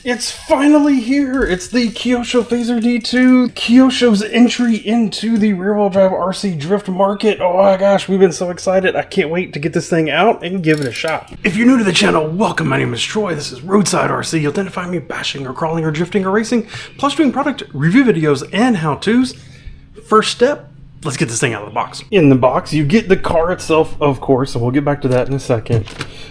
It's finally here! It's the Kyosho Fazer D2, Kyosho's entry into the rear-wheel drive RC drift market. Oh my gosh, we've been so excited. I can't wait to get this thing out and give it a shot. If you're new to the channel, welcome. My name is Troy. This is RoadsideRC. You'll tend to find me bashing or crawling or drifting or racing, plus doing product review videos and how-tos. First step, let's get this thing out of the box. In the box, you get the car itself, of course, and we'll get back to that in a second.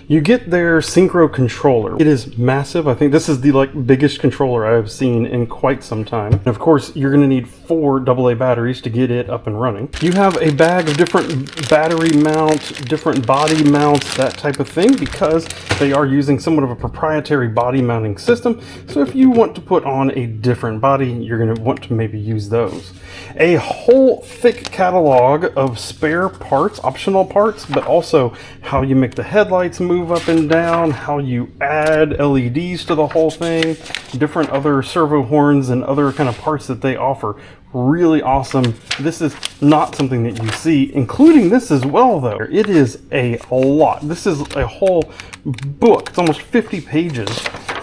You get their synchro controller. It is massive. I think this is the biggest controller I have seen in quite some time. And of course, you're going to need 4 AA batteries to get it up and running. You have a bag of different battery mounts, different body mounts, that type of thing, because they are using somewhat of a proprietary body mounting system. So if you want to put on a different body, you're going to want to maybe use those. A whole thick catalog of spare parts, optional parts, but also how you make the headlights move up and down, how you add LEDs to the whole thing, different other servo horns and other kind of parts that they offer. Really awesome. This is not something that you see, including this as well though. It is a lot. This is a whole book. It's almost 50 pages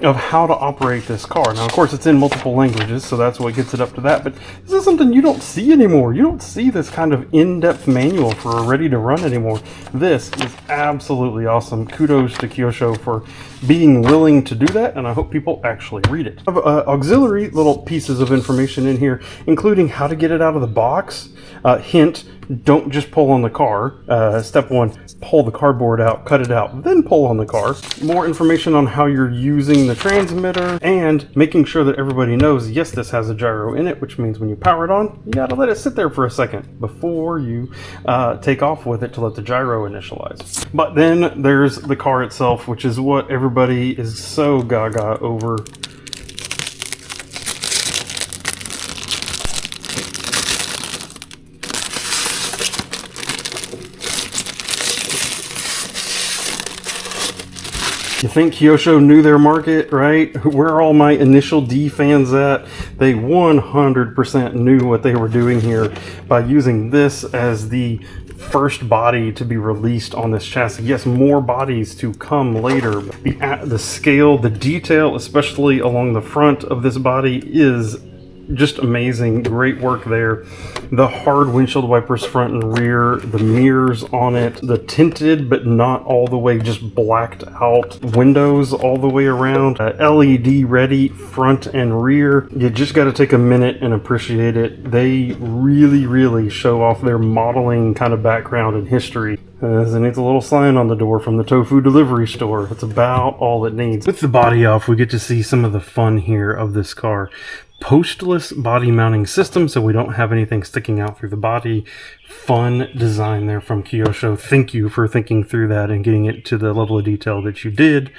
of how to operate this car. Now, of course, it's in multiple languages, so that's what gets it up to that, but this is something you don't see anymore. You don't see this kind of in-depth manual for a ready-to-run anymore. This is absolutely awesome. Kudos to Kyosho for being willing to do that, and I hope people actually read it. I have auxiliary little pieces of information in here, including how to get it out of the box. Hint, don't just pull on the car. Step 1, pull the cardboard out, cut it out, then pull on the car. More information on how you're using the transmitter, and making sure that everybody knows, yes, this has a gyro in it, which means when you power it on, you gotta let it sit there for a second before you take off with it to let the gyro initialize. But then there's the car itself, which is what everybody is so gaga over. You think Kyosho knew their market, right? Where are all my initial D fans at? They 100% knew what they were doing here by using this as the first body to be released on this chassis. Yes, more bodies to come later. The scale, the detail, especially along the front of this body, is just amazing. Great work there. The hard windshield wipers front and rear, the mirrors on it, the tinted but not all the way just blacked out windows all the way around, LED ready front and rear. You just got to take a minute and appreciate it. They really show off their modeling kind of background and history. It needs a little sign on the door from the tofu delivery store. That's about all it needs. With the body off, we get to see some of the fun here of this car. Postless body mounting system, so we don't have anything sticking out through the body. Fun design there from Kyosho. Thank you for thinking through that and getting it to the level of detail that you did.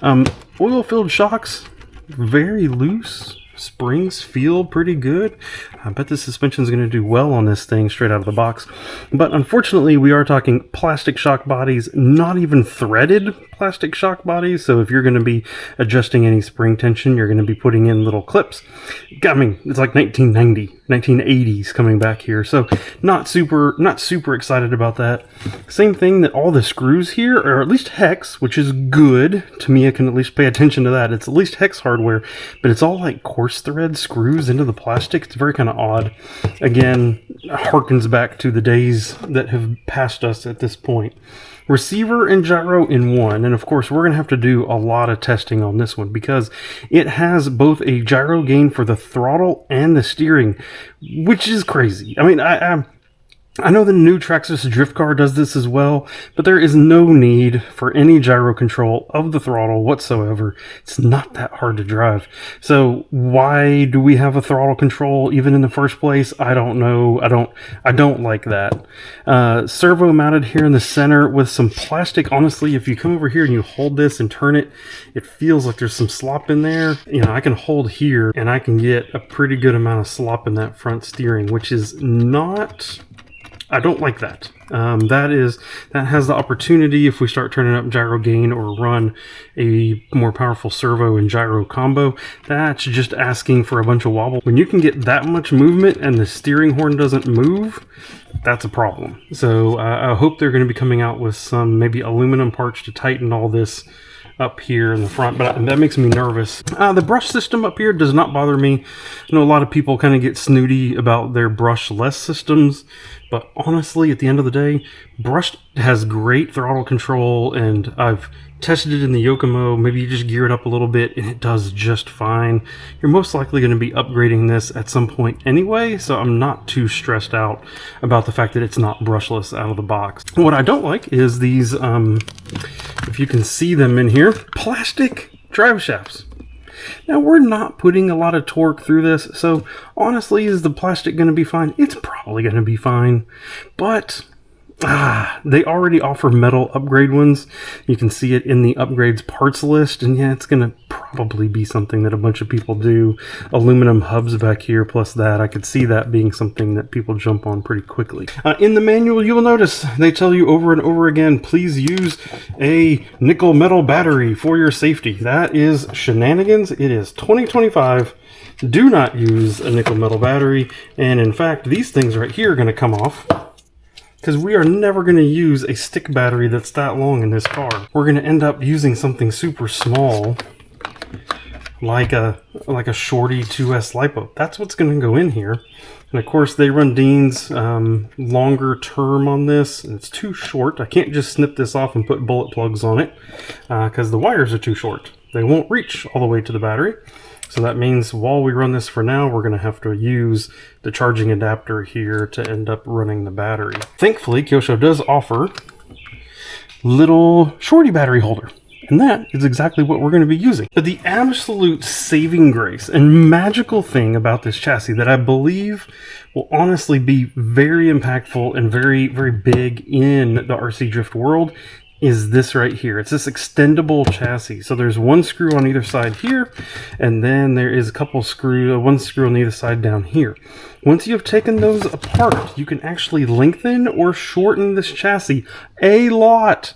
Oil-filled shocks, very loose. Springs feel pretty good. I bet the suspension is going to do well on this thing straight out of the box. But unfortunately, we are talking plastic shock bodies, not even threaded plastic shock bodies. So if you're going to be adjusting any spring tension, you're going to be putting in little clips. I mean, it's like 1990, 1980s coming back here. So not super excited about that. Same thing that all the screws here are at least hex, which is good. To me, I can at least pay attention to that. It's at least hex hardware, but it's all like coarse thread screws into the plastic. It's very kind of odd. Again, harkens back to the days that have passed us at this point. Receiver and gyro in one, and of course we're going to have to do a lot of testing on this one because it has both a gyro gain for the throttle and the steering, which is crazy. I mean, I know the new Traxxas drift car does this as well, but there is no need for any gyro control of the throttle whatsoever. It's not that hard to drive. So why do we have a throttle control even in the first place? I don't know. I don't like that. Servo mounted here in the center with some plastic. Honestly, if you come over here and you hold this and turn it, it feels like there's some slop in there. You know, I can hold here and I can get a pretty good amount of slop in that front steering, which is not... I don't like that. That has the opportunity, if we start turning up gyro gain or run a more powerful servo and gyro combo, that's just asking for a bunch of wobble. When you can get that much movement and the steering horn doesn't move, that's a problem. So I hope they're going to be coming out with some maybe aluminum parts to tighten all this up here in the front, but that makes me nervous. The brush system up here does not bother me. I know a lot of people kind of get snooty about their brushless systems, but honestly, at the end of the day, brush has great throttle control, and I've tested it in the Yokomo. Maybe you just gear it up a little bit and it does just fine. You're most likely going to be upgrading this at some point anyway, so I'm not too stressed out about the fact that it's not brushless out of the box. What I don't like is these, if you can see them in here, plastic drive shafts. Now, we're not putting a lot of torque through this, so honestly, is the plastic going to be fine? It's probably going to be fine, but they already offer metal upgrade ones. You can see it in the upgrades parts list, and yeah, it's going to probably be something that a bunch of people do. Aluminum hubs back here, plus that. I could see that being something that people jump on pretty quickly. In the manual, you will notice they tell you over and over again, please use a nickel metal battery for your safety. That is shenanigans. It is 2025. Do not use a nickel metal battery, and in fact, these things right here are going to come off, because we are never going to use a stick battery that's that long in this car. We're going to end up using something super small, like a Shorty 2S LiPo. That's what's going to go in here. And of course, they run Dean's longer term on this. And it's too short. I can't just snip this off and put bullet plugs on it, because the wires are too short. They won't reach all the way to the battery. So that means while we run this for now, we're going to have to use the charging adapter here to end up running the battery. Thankfully, Kyosho does offer little Shorty battery holder, and that is exactly what we're going to be using. But the absolute saving grace and magical thing about this chassis that I believe will honestly be very impactful and very, very big in the RC drift world is this right here. It's this extendable chassis. So there's one screw on either side here, and then there is a couple one screw on either side down here. Once you've taken those apart, you can actually lengthen or shorten this chassis a lot,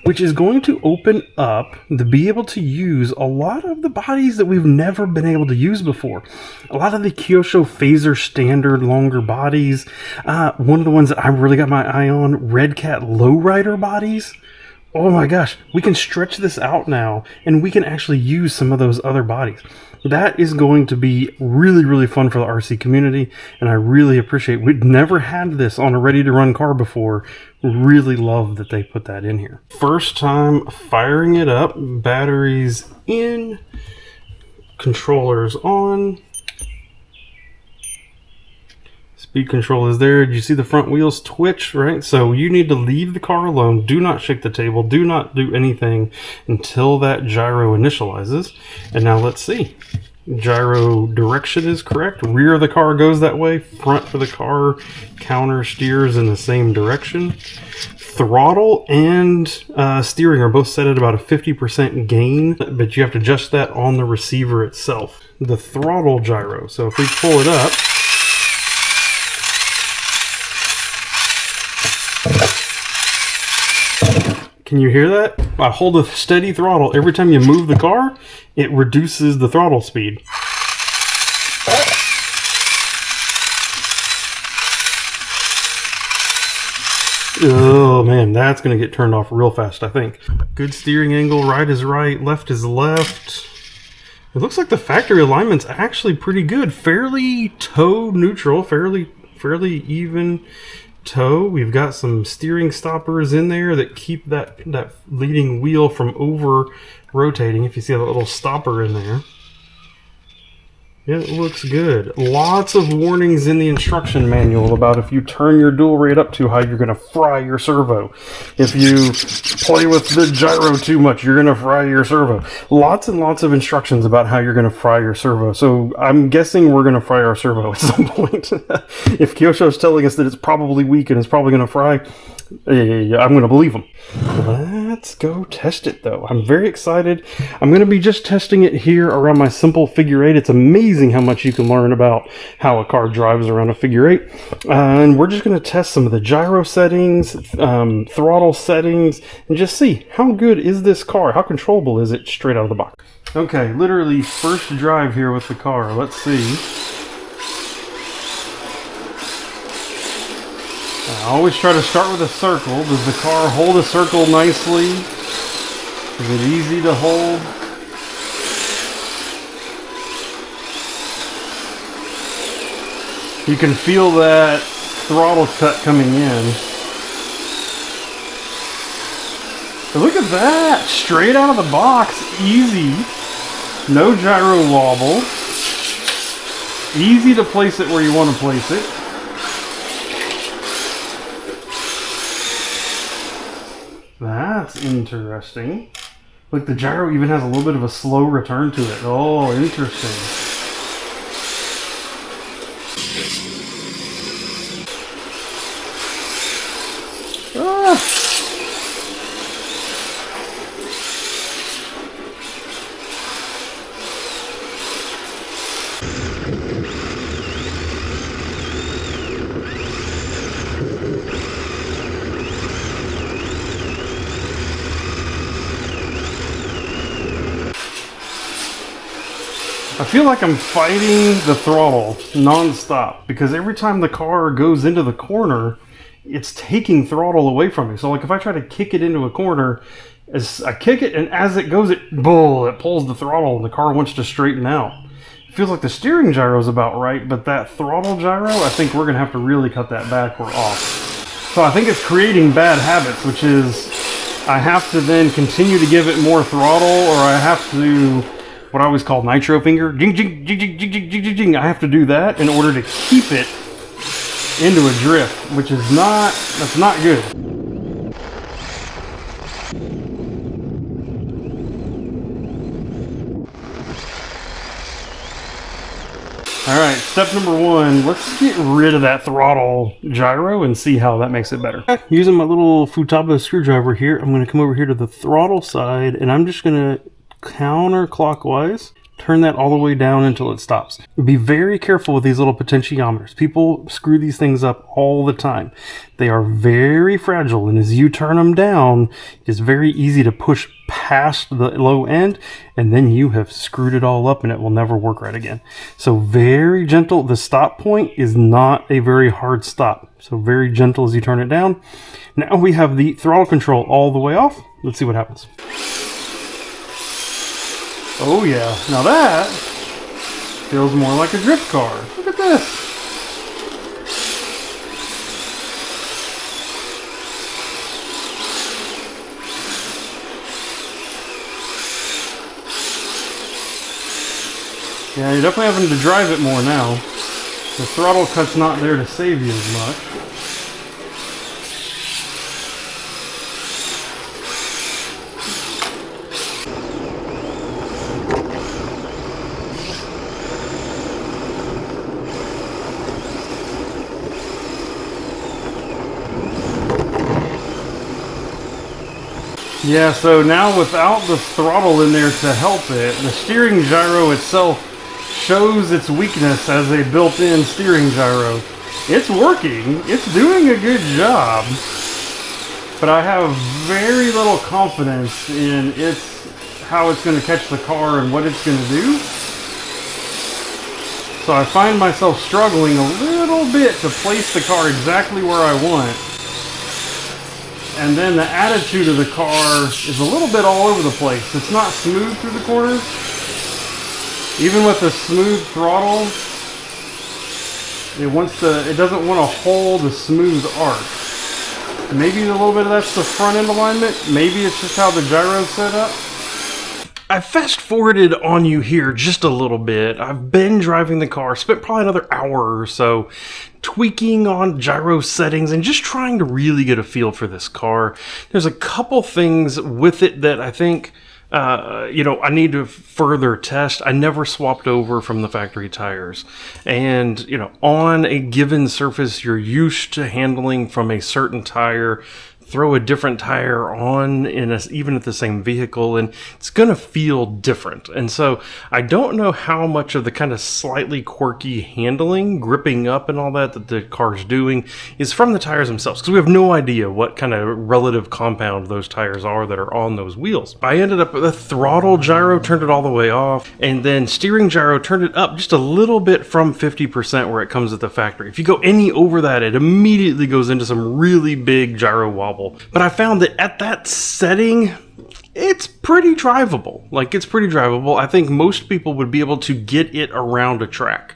which is going to open up to be able to use a lot of the bodies that we've never been able to use before. A lot of the Kyosho Fazer standard longer bodies. One of the ones that I really got my eye on, Red Cat lowrider bodies. Oh my gosh, we can stretch this out now, and we can actually use some of those other bodies. That is going to be really, really fun for the RC community, and I really appreciate. We'd never had this on a ready-to-run car before. Really love that they put that in here. First time firing it up. Batteries in. Controllers on. Speed control is there. Did you see the front wheels twitch, right? So you need to leave the car alone. Do not shake the table. Do not do anything until that gyro initializes. And now let's see. Gyro direction is correct. Rear of the car goes that way. Front of the car counter steers in the same direction. Throttle and steering are both set at about a 50% gain, but you have to adjust that on the receiver itself. The throttle gyro. So if we pull it up, can you hear that? I hold a steady throttle. Every time you move the car, it reduces the throttle speed. Oh man, that's going to get turned off real fast, I think. Good steering angle, right is right, left is left. It looks like the factory alignment's actually pretty good. Fairly toe neutral, fairly even toe. We've got some steering stoppers in there that keep that leading wheel from over rotating. If you see that little stopper in there, it looks good. Lots of warnings in the instruction manual about if you turn your dual rate up too high, you're going to fry your servo. If you play with the gyro too much, you're going to fry your servo. Lots and lots of instructions about how you're going to fry your servo. So I'm guessing we're going to fry our servo at some point. If Kyosho is telling us that it's probably weak and it's probably going to fry, I'm going to believe them. Let's go test it though. I'm very excited. I'm going to be just testing it here around my simple figure 8. It's amazing how much you can learn about how a car drives around a figure 8. And we're just going to test some of the gyro settings, throttle settings, and just see how good is this car? How controllable is it straight out of the box? Okay, literally first drive here with the car. Let's see. I always try to start with a circle. Does the car hold a circle nicely? Is it easy to hold? You can feel that throttle cut coming in. But look at that! Straight out of the box, easy. No gyro wobble. Easy to place it where you want to place it. That's interesting. Look, the gyro even has a little bit of a slow return to it. Oh, interesting. I feel like I'm fighting the throttle non-stop because every time the car goes into the corner, it's taking throttle away from me. So like if I try to kick it into a corner, as I kick it and as it goes, it pulls the throttle and the car wants to straighten out. It feels like the steering gyro is about right, but that throttle gyro, I think we're gonna have to really cut that back or off. So I think it's creating bad habits, which is I have to then continue to give it more throttle, or I have to what I always call nitro finger. Jing, jing, jing, jing, jing, jing, jing, jing. I have to do that in order to keep it into a drift, which is that's not good. All right, step number one, let's get rid of that throttle gyro and see how that makes it better. Using my little Futaba screwdriver here, I'm gonna come over here to the throttle side and I'm just gonna counterclockwise turn that all the way down until it stops. Be very careful with these little potentiometers. People screw these things up all the time. They are very fragile, and as you turn them down, it's very easy to push past the low end, and then you have screwed it all up and it will never work right again. So very gentle. The stop point is not a very hard stop. So very gentle as you turn it down. Now we have the throttle control all the way off. Let's see what happens. Oh yeah, now that feels more like a drift car. Look at this. Yeah, you're definitely having to drive it more now. The throttle cut's not there to save you as much. Yeah, so now without the throttle in there to help it, the steering gyro itself shows its weakness as a built-in steering gyro. It's working, it's doing a good job, but I have very little confidence in how it's going to catch the car and what it's going to do. So I find myself struggling a little bit to place the car exactly where I want. And then the attitude of the car is a little bit all over the place. It's not smooth through the corners. Even with a smooth throttle, it doesn't want to hold a smooth arc. Maybe a little bit of that's the front end alignment. Maybe it's just how the gyro's set up. I fast forwarded on you here just a little bit. I've been driving the car, spent probably another hour or so tweaking on gyro settings and just trying to really get a feel for this car. There's a couple things with it that I think I need to further test. I never swapped over from the factory tires. And, on a given surface you're used to handling from a certain tire, throw a different tire on even at the same vehicle, and it's going to feel different. And so I don't know how much of the kind of slightly quirky handling, gripping up and all that the car's doing is from the tires themselves, because we have no idea what kind of relative compound those tires are that are on those wheels. I ended up with a throttle gyro, turned it all the way off, and then steering gyro, turned it up just a little bit from 50% where it comes at the factory. If you go any over that, it immediately goes into some really big gyro wobble. But I found that at that setting, it's pretty drivable. Like, it's pretty drivable. I think most people would be able to get it around a track.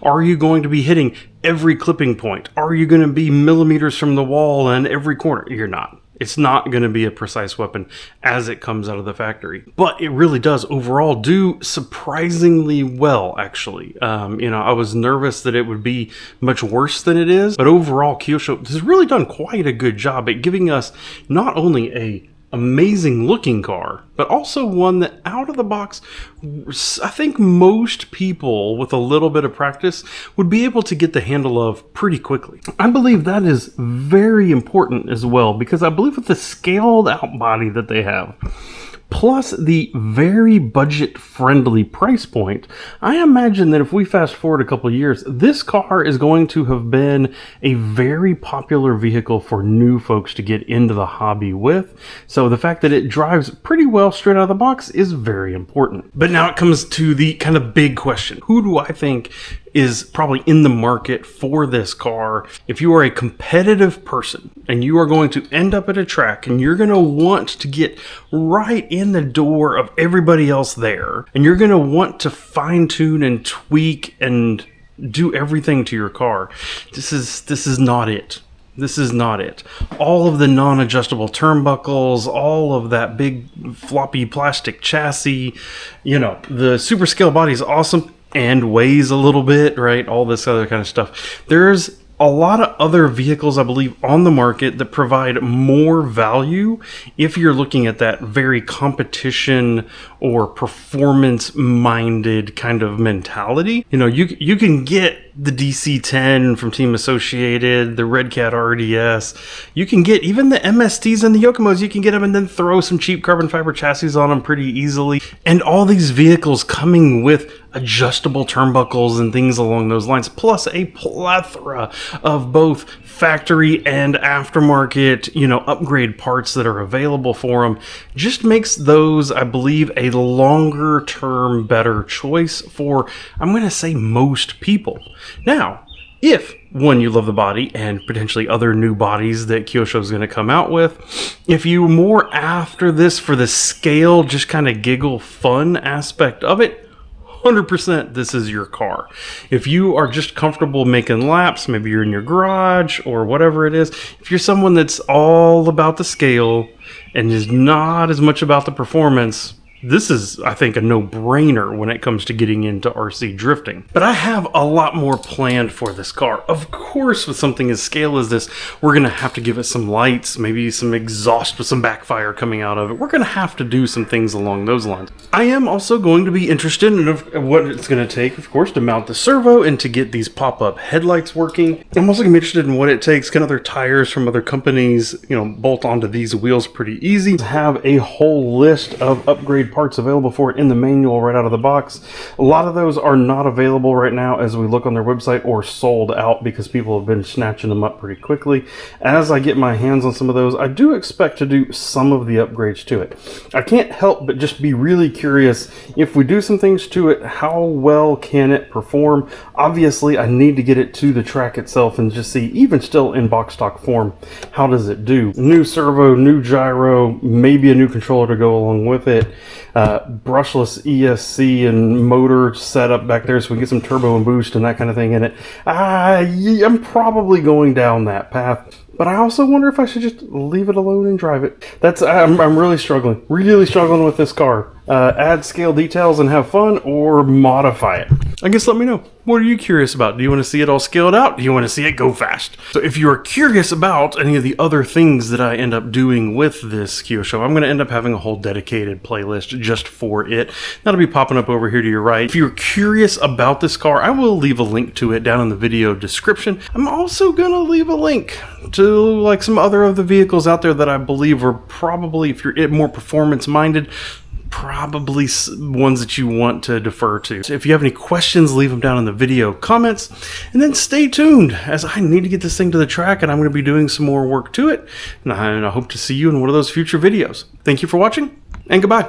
Are you going to be hitting every clipping point? Are you going to be millimeters from the wall and every corner? You're not. It's not going to be a precise weapon as it comes out of the factory. But it really does overall do surprisingly well, actually. I was nervous that it would be much worse than it is. But overall, Kyosho has really done quite a good job at giving us not only a amazing looking car, but also one that out of the box, I think most people with a little bit of practice would be able to get the handle of pretty quickly. I believe that is very important as well, because I believe with the scaled out body that they have, plus the very budget-friendly price point, I imagine that if we fast forward a couple of years, this car is going to have been a very popular vehicle for new folks to get into the hobby with. So the fact that it drives pretty well straight out of the box is very important. But now it comes to the kind of big question. Who do I think is probably in the market for this car? If you are a competitive person and you are going to end up at a track and you're going to want to get right in the door of everybody else there, and you're going to want to fine tune and tweak and do everything to your car, this is not it. This is not it. All of the non-adjustable turnbuckles, all of that big floppy plastic chassis, the super scale body is awesome and weighs a little bit, right? All this other kind of stuff. There's a lot of other vehicles, I believe, on the market that provide more value if you're looking at that very competition or performance-minded kind of mentality. You can get the DC-10 from Team Associated, the Red Cat RDS. You can get even the MSTs and the Yokomos. You can get them and then throw some cheap carbon fiber chassis on them pretty easily. And all these vehicles coming with adjustable turnbuckles and things along those lines, plus a plethora of both factory and aftermarket, upgrade parts that are available for them, just makes those, I believe, a longer term better choice for, I'm going to say, most people. Now, if one, you love the body and potentially other new bodies that Kyosho is going to come out with, if you more after this for the scale, just kind of giggle fun aspect of it, 100% this is your car. If you are just comfortable making laps, maybe you're in your garage or whatever it is, if you're someone that's all about the scale and is not as much about the performance, this is, I think, a no-brainer when it comes to getting into RC drifting. But I have a lot more planned for this car. Of course, with something as scale as this, we're going to have to give it some lights, maybe some exhaust with some backfire coming out of it. We're going to have to do some things along those lines. I am also going to be interested in what it's going to take, of course, to mount the servo and to get these pop-up headlights working. I'm also going to be interested in what it takes. Can other tires from other companies, bolt onto these wheels pretty easy? Have a whole list of upgrade parts available for it in the manual right out of the box. A lot of those are not available right now as we look on their website, or sold out because people have been snatching them up pretty quickly. As I get my hands on some of those, I do expect to do some of the upgrades to it. I can't help but just be really curious, if we do some things to it, how well can it perform? Obviously, I need to get it to the track itself and just see, even still in box stock form, how does it do? New servo, new gyro, maybe a new controller to go along with it. Brushless ESC and motor setup back there so we get some turbo and boost and that kind of thing in it. I'm probably going down that path. But I also wonder if I should just leave it alone and drive it. I'm really struggling with this car. Add scale details and have fun, or modify it. I guess let me know. What are you curious about? Do you want to see it all scaled out? Do you want to see it go fast? So if you are curious about any of the other things that I end up doing with this Kyosho, I'm going to end up having a whole dedicated playlist just for it. That'll be popping up over here to your right. If you're curious about this car, I will leave a link to it down in the video description. I'm also going to leave a link to some other of the vehicles out there that I believe are probably, if you're more performance minded, probably ones that you want to defer to. So if you have any questions, leave them down in the video comments, and then stay tuned as I need to get this thing to the track, and I'm going to be doing some more work to it, and I hope to see you in one of those future videos. Thank you for watching, and goodbye.